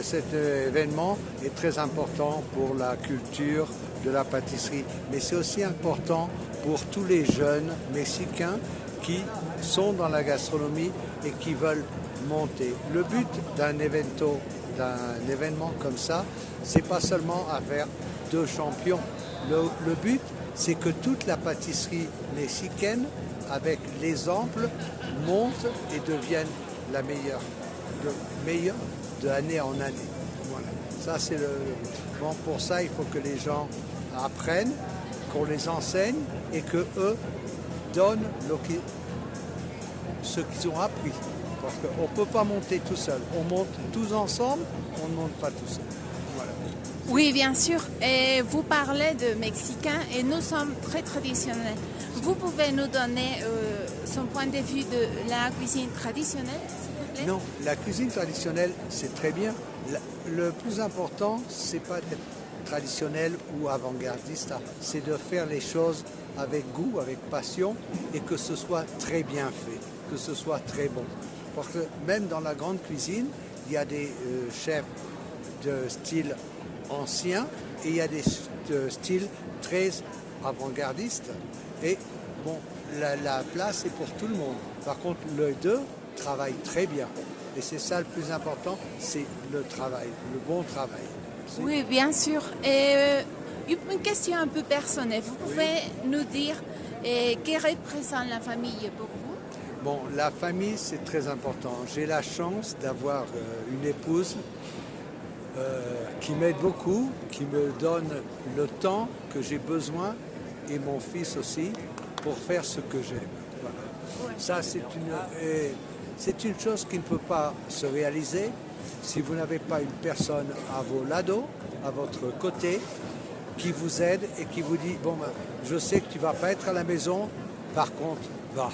Cet événement est très important pour la culture de la pâtisserie, mais c'est aussi important pour tous les jeunes Mexicains qui sont dans la gastronomie et qui veulent monter. Le but d'un événement comme ça, c'est pas seulement à faire deux champions. Le but, c'est que toute la pâtisserie mexicaine, avec l'exemple, monte et devienne la meilleure de année en année. Voilà. Ça, c'est le but. Bon, pour ça, il faut que les gens apprennent, qu'on les enseigne et qu'eux donnent ce qu'ils ont appris. Parce qu'on ne peut pas monter tout seul. On monte tous ensemble, on ne monte pas tout seul. Voilà. Oui, bien sûr. Et vous parlez de Mexicains et nous sommes très traditionnels. Vous pouvez nous donner son point de vue de la cuisine traditionnelle, s'il vous plaît? Non, la cuisine traditionnelle, c'est très bien. Le plus important, c'est pas d'être traditionnel ou avant-gardiste, c'est de faire les choses avec goût, avec passion et que ce soit très bien fait, que ce soit très bon. Parce que même dans la grande cuisine, il y a des chefs de style ancien et il y a des styles très avant-gardistes. Et bon, la place est pour tout le monde. Par contre, les deux travaillent très bien. Et c'est ça le plus important, c'est le travail, le bon travail. Oui, bien sûr. Et une question un peu personnelle. Vous pouvez nous dire que représente la famille pour vous? Bon, la famille, c'est très important. J'ai la chance d'avoir une épouse qui m'aide beaucoup, qui me donne le temps que j'ai besoin, et mon fils aussi, pour faire ce que j'aime. Voilà. Ouais. Ça, c'est une chose qui ne peut pas se réaliser si vous n'avez pas une personne à vos lados, à votre côté, qui vous aide et qui vous dit, bon, ben, je sais que tu ne vas pas être à la maison, par contre, va.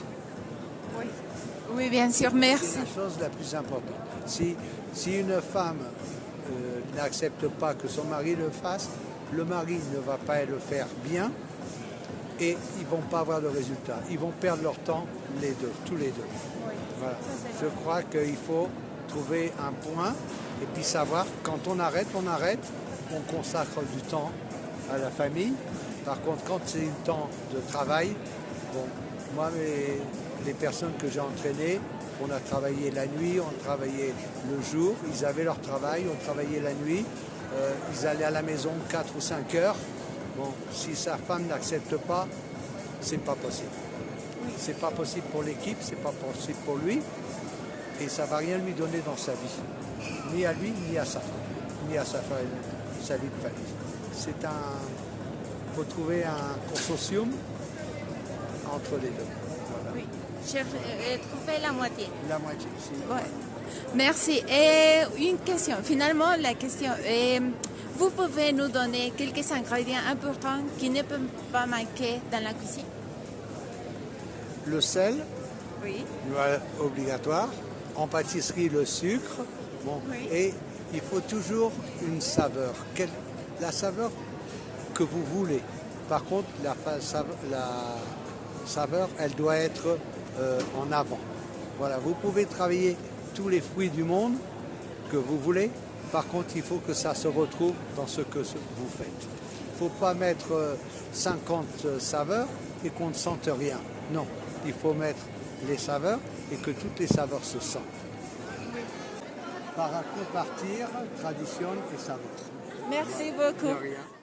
Oui, oui, bien sûr, merci. C'est la chose la plus importante. Si une femme n'accepte pas que son mari le fasse, le mari ne va pas le faire bien et ils ne vont pas avoir de résultat. Ils vont perdre leur temps, les deux, tous les deux. Oui. Voilà. Je crois qu'il faut trouver un point et puis savoir quand on arrête, on consacre du temps à la famille. Par contre, quand c'est un temps de travail, bon, moi, les personnes que j'ai entraînées, on a travaillé la nuit, on travaillait le jour, ils avaient leur travail, on travaillait la nuit, ils allaient à la maison 4 ou 5 heures. Bon, si sa femme n'accepte pas, c'est pas possible. C'est pas possible pour l'équipe, c'est pas possible pour lui, et ça va rien lui donner dans sa vie, ni à lui, ni à sa femme, ni à sa vie de famille. Il faut trouver un consortium entre les deux. Voilà. Oui, j'ai trouvé la moitié. La moitié, si. Ouais. Merci. Et une question, finalement, la question est, vous pouvez nous donner quelques ingrédients importants qui ne peuvent pas manquer dans la cuisine? Le sel, oui, obligatoire. En pâtisserie, le sucre. Bon, oui. Et il faut toujours une saveur. La saveur que vous voulez. Par contre, la saveur, elle doit être en avant. Voilà, vous pouvez travailler tous les fruits du monde que vous voulez. Par contre, il faut que ça se retrouve dans ce que vous faites. Il ne faut pas mettre 50 saveurs et qu'on ne sente rien. Non, il faut mettre les saveurs et que toutes les saveurs se sentent. Para compartir tradition et saveur. Merci beaucoup. De rien.